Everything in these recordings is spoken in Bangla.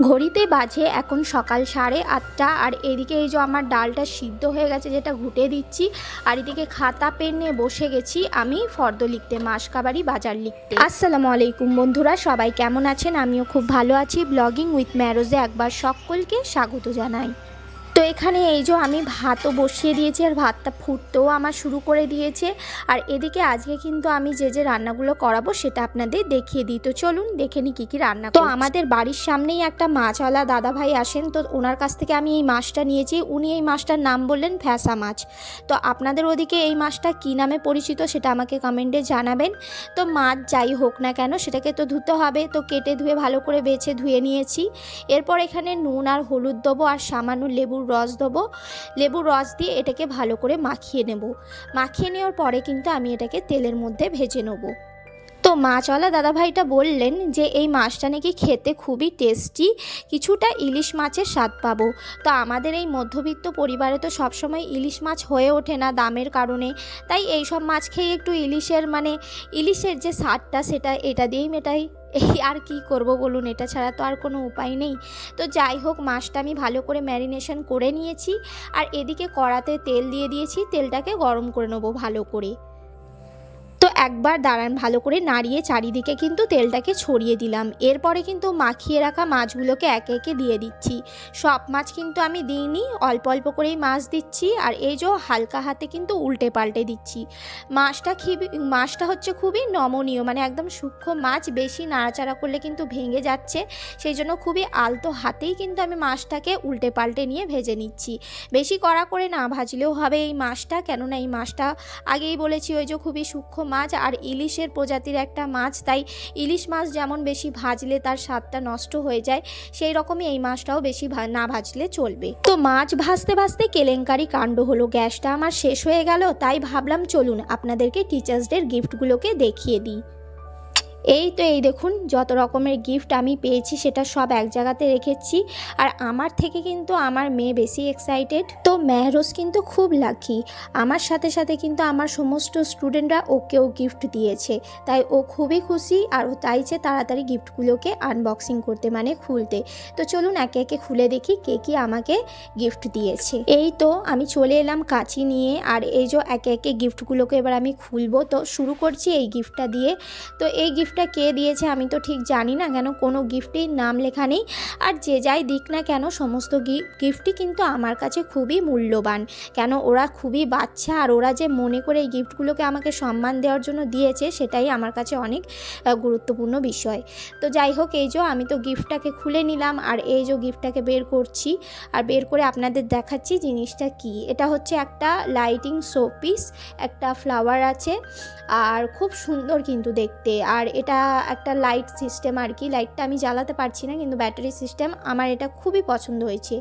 ঘড়িতে বাজে এখন সকাল 8:30 আর এদিকে এই যে আমার ডালটা সিদ্ধ হয়ে গেছে যেটা ঘুটে দিচ্ছি। আর এদিকে খাতা পেন নিয়ে বসে গেছি আমি ফর্দ লিখতে, মাসকাবাড়ি বাজার লিখতে। আসসালামু আলাইকুম বন্ধুরা, সবাই কেমন আছেন? আমিও খুব ভালো আছি। ব্লগিং উইথ ম্যারোজে একবার সকলকে স্বাগত জানাই। তো এখানে এই যে আমি ভাতও বসিয়ে দিয়েছি আর ভাতটা ফুটতেও আমার শুরু করে দিয়েছে। আর এদিকে আজকে কিন্তু আমি যে রান্নাগুলো করাবো সেটা আপনাদের দেখিয়ে দিই। তো চলুন দেখে নিই কী কী রান্না। তো আমাদের বাড়ির সামনেই একটা মাছওয়ালা দাদা ভাই আসেন, তো ওনার কাছ থেকে আমি এই মাছটা নিয়েছি। উনি এই মাছটার নাম বললেন ফ্যাসা মাছ। তো আপনাদের ওদিকে এই মাছটা কী নামে পরিচিত সেটা আমাকে কমেন্টে জানাবেন। তো মাছ যাই হোক না কেন সেটাকে তো ধুতে হবে, তো কেটে ধুয়ে ভালো করে বেছে ধুয়ে নিয়েছি। এরপর এখানে নুন আর হলুদ দেবো আর সামান্য লেবুর রস দেবো। লেবুর রস দিয়ে এটাকে ভালো করে মাখিয়ে নেব। মাখিয়ে নেওয়ার পরে কিন্তু আমি এটাকে তেলের মধ্যে ভেজে নেব। তো মাছওয়ালা দাদাভাইটা বললেন যে এই মাছটা নাকি খেতে খুবই টেস্টি, কিছুটা ইলিশ মাছের স্বাদ পাবো। তো আমাদের এই মধ্যবিত্ত পরিবারে তো সবসময় ইলিশ মাছ হয়ে ওঠে না দামের কারণে, তাই এই সব মাছ খেয়ে একটু ইলিশের যে স্বাদটা সেটা এটা দিয়েই মেটাই। এই আর কি করব বলুন, এটা ছাড়া তো আর কোনো উপায় নেই। তো যাই হোক, মাছটা আমি ভালো করে ম্যারিনেশন করে নিয়েছি। আর এদিকে কড়াতে তেল দিয়ে দিয়েছি, তেলটাকে গরম করে নেবো ভালো করে। তো একবার দাঁড়ান, ভালো করে নাড়িয়ে চারিদিকে কিন্তু তেলটাকে ছড়িয়ে দিলাম। এরপরে কিন্তু মাখিয়ে রাখা মাছগুলোকে একে একে দিয়ে দিচ্ছি। সব মাছ কিন্তু আমি দিইনি, অল্প অল্প করেই মাছ দিচ্ছি। আর এই যে হালকা হাতে কিন্তু উল্টে পাল্টে দিচ্ছি। মাছটা হচ্ছে খুবই নমনীয়, মানে একদম সূক্ষ্ম মাছ, বেশি নাড়াচাড়া করলে কিন্তু ভেঙে যাচ্ছে। সেই জন্য খুবই আলতো হাতেই কিন্তু আমি মাছটাকে উল্টে পাল্টে নিয়ে ভেজে নিচ্ছি। বেশি কড়া করে না ভাজলেও হবে এই মাছটা, কেননা এই মাছটা আগেই বলেছি ওই যে খুবই সূক্ষ্ম মাছ আর ইলিশের প্রজাতির একটা মাছ, তাই ইলিশ মাছ যেমন বেশি ভাজলে তার স্বাদটা নষ্ট হয়ে যায়, সেই রকমই এই মাছটাও বেশি না ভাজলে চলবে। তো মাছ ভাজতে ভাজতে কেলেঙ্কারি কাণ্ড হলো, গ্যাসটা আমার শেষ হয়ে গেল। তাই ভাবলাম চলুন আপনাদেরকে টিচার্স ডের গিফটগুলোকে দেখিয়ে দিই। এই তো এই দেখুন, যত রকমের গিফট আমি পেয়েছি সেটা সব এক জায়গাতে রেখেছি। আর আমার থেকে কিন্তু আমার মেয়ে বেশি এক্সাইটেড। তো মেহরোজ কিন্তু খুব লাকি, আমার সাথে সাথে কিন্তু আমার সমস্ত স্টুডেন্টরা ওকেও গিফট দিয়েছে, তাই ও খুবই খুশি। আর ও চাইছে তাড়াতাড়ি গিফটগুলোকে আনবক্সিং করতে, মানে খুলতে। তো চলুন একে একে খুলে দেখি কে কী আমাকে গিফট দিয়েছে। এই তো আমি চলে এলাম কাঁচি নিয়ে, আর এই যে একে একে গিফটগুলোকে এবার আমি খুলবো। তো শুরু করছি এই গিফটটা দিয়ে। তো এই গিফটটা কে দিয়েছে আমি তো ঠিক জানি না, কেন কোনো গিফটের নাম লেখা নেই। আর যে যাই দিক না কেন সমস্ত গিফটই কিন্তু আমার কাছে খুবই মূল্যবান, কেন ওরা খুবই বাচ্চা। আর ওরা যে মনে করে এই গিফটগুলোকে আমাকে সম্মান দেওয়ার জন্য দিয়েছে সেটাই আমার কাছে অনেক গুরুত্বপূর্ণ বিষয়। তো যাই হোক, এই যে আমি তো গিফটটাকে খুলে নিলাম। আর এই যে গিফটটাকে বের করছি, আর বের করে আপনাদের দেখাচ্ছি জিনিসটা কি। এটা হচ্ছে একটা লাইটিং শোপিস, একটা ফ্লাওয়ার আছে আর খুব সুন্দর কিন্তু দেখতে। আর এটা একটা লাইট সিস্টেম আর কি, লাইটটা আমি জ্বালাতে পারছি না কিন্তু ব্যাটারি সিস্টেম। আমার এটা খুবই পছন্দ হয়েছে।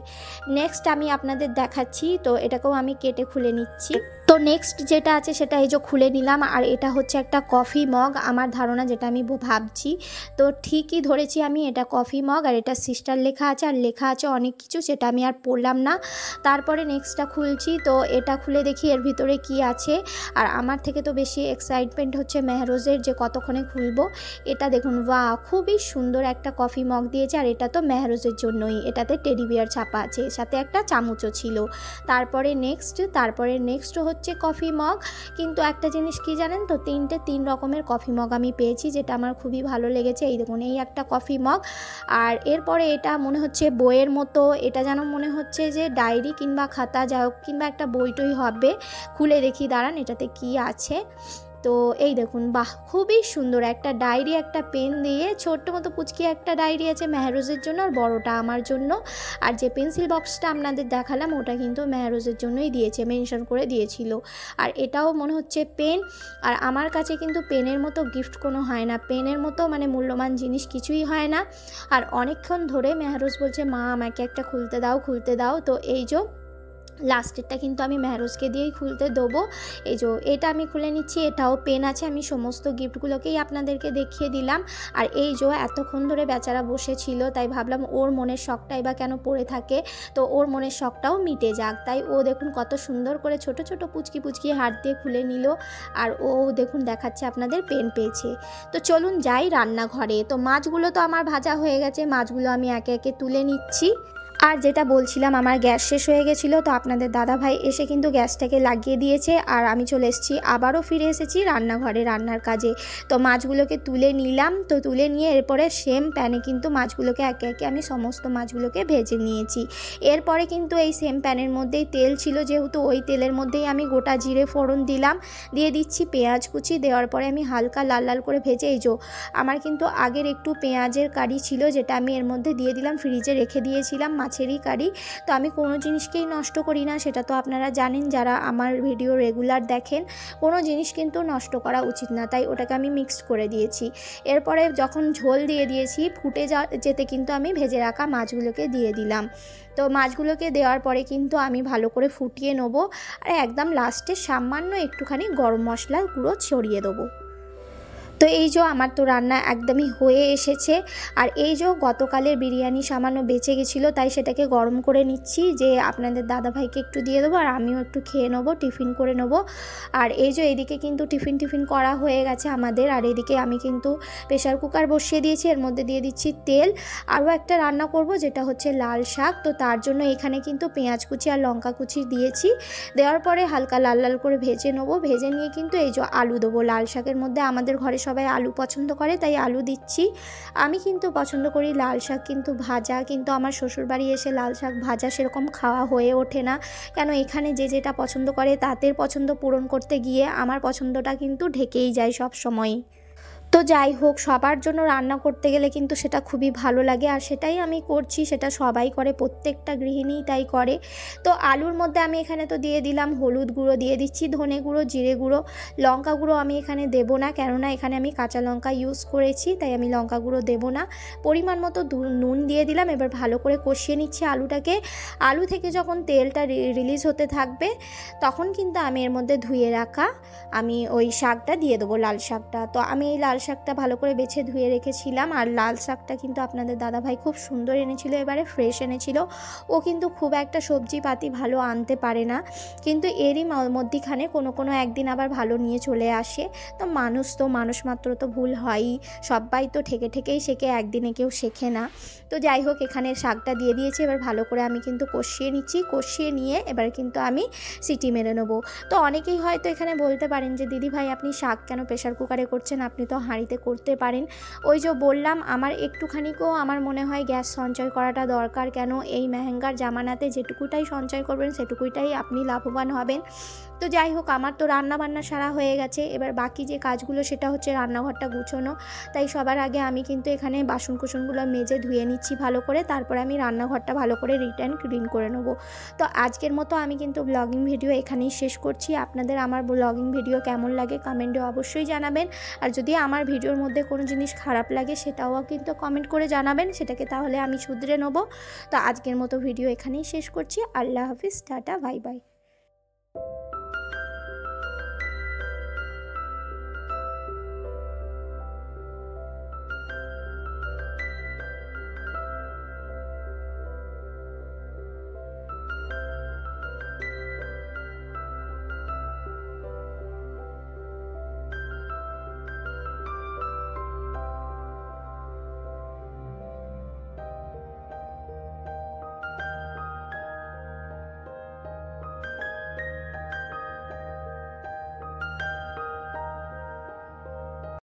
নেক্সট আমি আপনাদের দেখাচ্ছি, তো এটাকেও আমি কেটে খুলে নিচ্ছি। তো নেক্সট যেটা আছে সেটা এই যে খুলে নিলাম। আর এটা হচ্ছে একটা কফি মগ, আমার ধারণা যেটা আমি ভাবছি, তো ঠিকই ধরেছি আমি, এটা কফি মগ। আর এটা সিস্টার লেখা আছে, আর লেখা আছে অনেক কিছু, সেটা আমি আর পড়লাম না। তারপরে নেক্সটটা খুলছি, তো এটা খুলে দেখি এর ভিতরে কি আছে। আর আমার থেকে তো বেশি এক্সাইটমেন্ট হচ্ছে মেহরোজের, যে কতক্ষণে খুলবো। এটা দেখুন, বাহ, খুবই সুন্দর একটা কফি মগ দিয়েছে। আর এটা তো মেহরোজের জন্যই, এটাতে টেডি বিয়ার ছাপা আছে, সাথে একটা চামচও ছিল। তারপরে নেক্সট হচ্ছে কফি মগ। কিন্তু একটা জিনিস কি জানেন তো, তিন রকমের কফি মগ আমি পেয়েছি, যেটা আমার খুবই ভালো লেগেছে। এই দেখুন, এই একটা কফি মগ। আর এরপরে এটা মনে হচ্ছে বইয়ের মতো, এটা যেন মনে হচ্ছে যে ডায়েরি কিংবা খাতা যাই হোক, কিংবা একটা বইটই হবে। খুলে দেখি, দাঁড়ান এটাতে কি আছে। তো এই দেখুন, বাহ, খুবই সুন্দর একটা ডায়েরি, একটা পেন দিয়ে ছোট্ট মতো পুচকি একটা ডায়েরি আছে মেহরোজের জন্য, আর বড়টা আমার জন্য। আর যে পেন্সিল বক্সটা আপনাদের দেখালাম ওটা কিন্তু মেহরোজের জন্যই দিয়েছে, মেনশন করে দিয়েছিল। আর এটাও মনে হচ্ছে পেন। আর আমার কাছে কিন্তু পেনের মতো গিফট কোনো হয় না, পেনের মতো মানে মূল্যবান জিনিস কিছুই হয় না। আর অনেকক্ষণ ধরে মেহরোজ বলছে, মা আমাকে একটা খুলতে দাও। তো এই যে লাস্টেরটা কিন্তু আমি মেহরোজকে দিয়েই খুলতে দেবো। এই যে এটা আমি খুলে নিচ্ছি, এটাও পেন আছে। আমি সমস্ত গিফটগুলোকেই আপনাদেরকে দেখিয়ে দিলাম। আর এই যে এতক্ষণ ধরে বেচারা বসেছিল, তাই ভাবলাম ওর মনের শখটাই বা কেন পড়ে থাকে, তো ওর মনের শখটাও মিটে যাক। তাই ও দেখুন কত সুন্দর করে ছোট ছোট পুচকি পুচকি হাত দিয়ে খুলে নিল। আর ও দেখুন দেখাচ্ছে আপনাদের পেন পেয়েছে। তো চলুন যাই রান্নাঘরে। তো মাছগুলো তো আমার ভাজা হয়ে গেছে, মাছগুলো আমি একে একে তুলে নিচ্ছি। আর যেটা বলছিলাম, আমার গ্যাস শেষ হয়ে গেছিলো, তো আপনাদের দাদাভাই এসে কিন্তু গ্যাসটাকে লাগিয়ে দিয়েছে। আর আমি চলে এসেছি, আবারও ফিরে এসেছি রান্নাঘরে রান্নার কাজে। তো মাছগুলোকে তুলে নিলাম, তো তুলে নিয়ে এরপরে সেম প্যানে কিন্তু মাছগুলোকে একে একে আমি সমস্ত মাছগুলোকে ভেজে নিয়েছি। এরপরে কিন্তু এই সেম প্যানের মধ্যেই তেল ছিল, যেহেতু ওই তেলের মধ্যেই আমি গোটা জিরে ফোড়ন দিলাম, দিয়ে দিচ্ছি পেঁয়াজ কুচি। দেওয়ার পরে আমি হালকা লাল লাল করে ভেজে, এই যে আমার কিন্তু আগের একটু পেঁয়াজের কারি ছিল, যেটা আমি এর মধ্যে দিয়ে দিলাম, ফ্রিজে রেখে দিয়েছিলাম, মাছেরই কারি। তো আমি কোনো জিনিসকেই নষ্ট করি না, সেটা তো আপনারা জানেন যারা আমার ভিডিও রেগুলার দেখেন। কোনো জিনিস কিন্তু নষ্ট করা উচিত না, তাই ওটাকে আমি মিক্সড করে দিয়েছি। এরপরে যখন ঝোল দিয়ে দিয়েছি, ফুটে যেতে কিন্তু আমি ভেজে রাখা মাছগুলোকে দিয়ে দিলাম। তো মাছগুলোকে দেওয়ার পরে কিন্তু আমি ভালো করে ফুটিয়ে নেবো। আর একদম লাস্টে সামান্য একটুখানি গরম মশলার গুঁড়ো ছড়িয়ে দেবো। তো এই যে আমার তো রান্না একদমই হয়ে এসেছে। আর এই যে গতকালের বিরিয়ানি সামান্য বেঁচে গেছিলো, তাই সেটাকে গরম করে নিচ্ছি, যে আপনাদের দাদাভাইকে একটু দিয়ে দেবো আর আমিও একটু খেয়ে নেবো, টিফিন করে নেবো। আর এই যে এদিকে কিন্তু টিফিন করা হয়ে গেছে আমাদের। আর এদিকে আমি কিন্তু প্রেশার কুকার বসিয়ে দিয়েছি, এর মধ্যে দিয়ে দিচ্ছি তেল। আরও একটা রান্না করব, যেটা হচ্ছে লাল শাক। তো তার জন্য এখানে কিন্তু পেঁয়াজ কুচি আর লঙ্কা কুচি দিয়েছি। দেওয়ার পরে হালকা লাল লাল করে ভেজে নেবো। ভেজে নিয়ে কিন্তু এই যে আলু দেবো। লাল শাকের মধ্যে আমাদের ঘরে সবাই আলু পছন্দ করে, তাই আলু দিচ্ছি। আমি কিন্তু পছন্দ করি লাল শাক কিন্তু ভাজা, কিন্তু আমার শ্বশুরবাড়ি এসে লাল শাক ভাজা সেরকম খাওয়া হয়ে ওঠে না। কেন, এখানে যে যেটা পছন্দ করে তাদের পছন্দ পূরণ করতে গিয়ে আমার পছন্দটা কিন্তু ঢেকেই যায় সব সময়। তো যাই হোক, সবার জন্য রান্না করতে গেলে কিন্তু সেটা খুবই ভালো লাগে, আর সেটাই আমি করছি। সেটা সবাই করে, প্রত্যেকটা গৃহিণীই তাই করে। তো আলুর মধ্যে আমি এখানে তো দিয়ে দিলাম হলুদ গুঁড়ো, দিয়ে দিচ্ছি ধনে গুঁড়ো, জিরে গুঁড়ো, লঙ্কা গুঁড়ো আমি এখানে দেবো না, কেননা এখানে আমি কাঁচা লঙ্কা ইউজ করেছি, তাই আমি লঙ্কা গুঁড়ো দেবো না। পরিমাণ মতো নুন দিয়ে দিলাম। এবার ভালো করে কষিয়ে নিচ্ছি আলুটাকে। আলু থেকে যখন তেলটা রিলিজ হতে থাকবে, তখন কিন্তু আমি এর মধ্যে ধুয়ে রাখা আমি ওই শাকটা দিয়ে দেবো, লাল শাকটা। তো আমি এই লাল শাকটা ভালো করে বেছে ধুয়ে রেখেছিলাম। আর লাল শাকটা কিন্তু আপনাদের দাদাভাই খুব সুন্দর এনেছিল, এবারে ফ্রেশ এনেছিল। ও কিন্তু খুব একটা সবজি পাতি ভালো আনতে পারে না, কিন্তু এরই মধ্যিখানে কোনো একদিন আবার ভালো নিয়ে চলে আসে। তো মানুষ মাত্র তো ভুল হয়ই, সবাই তো ঠেকেই শেখে, একদিনে কেউ শেখে না। তো যাই হোক, এখানে শাকটা দিয়ে দিয়েছি। এবার ভালো করে আমি কিন্তু কষিয়ে নিচ্ছি। কষিয়ে নিয়ে এবার কিন্তু আমি সিটি মেরে নেবো। তো অনেকেই হয়তো এখানে বলতে পারেন যে দিদি ভাই আপনি শাক কেন প্রেশার কুকারে করছেন, আপনি তো হাঁড়িতে করতে পারেন। ওই যে বললাম, আমার একটুখানিকেও আমার মনে হয় গ্যাস সঞ্চয় করাটা দরকার। কেন, এই মেহেঙ্গার জামানাতে যেটুকুটাই সঞ্চয় করবেন সেটুকুটাই আপনি লাভবান হবেন। তো যাই হোক, আমার তো রান্না বান্না সারা হয়ে গেছে। এবার বাকি যে কাজগুলো সেটা হচ্ছে রান্নাঘরটা গুছোনো। তাই সবার আগে আমি কিন্তু এখানে বাসন কুসনগুলো মেজে ধুয়ে নিচ্ছি ভালো করে, তারপরে আমি রান্নাঘরটা ভালো করে ক্লিন করে নেবো। তো আজকের মতো আমি কিন্তু ব্লগিং ভিডিও এখানেই শেষ করছি। আপনাদের আমার ব্লগিং ভিডিও কেমন লাগে কমেন্টে অবশ্যই জানাবেন। আর যদি আমার ভিডিওর মধ্যে কোনো জিনিস খারাপ লাগে সেটাও কিন্তু কমেন্ট করে জানাবেন, সেটাকে তাহলে আমি শুধরে নেবো। তো আজকের মতো ভিডিও এখানেই শেষ করছি। আল্লাহ হাফিজ, টাটা, বাই বাই।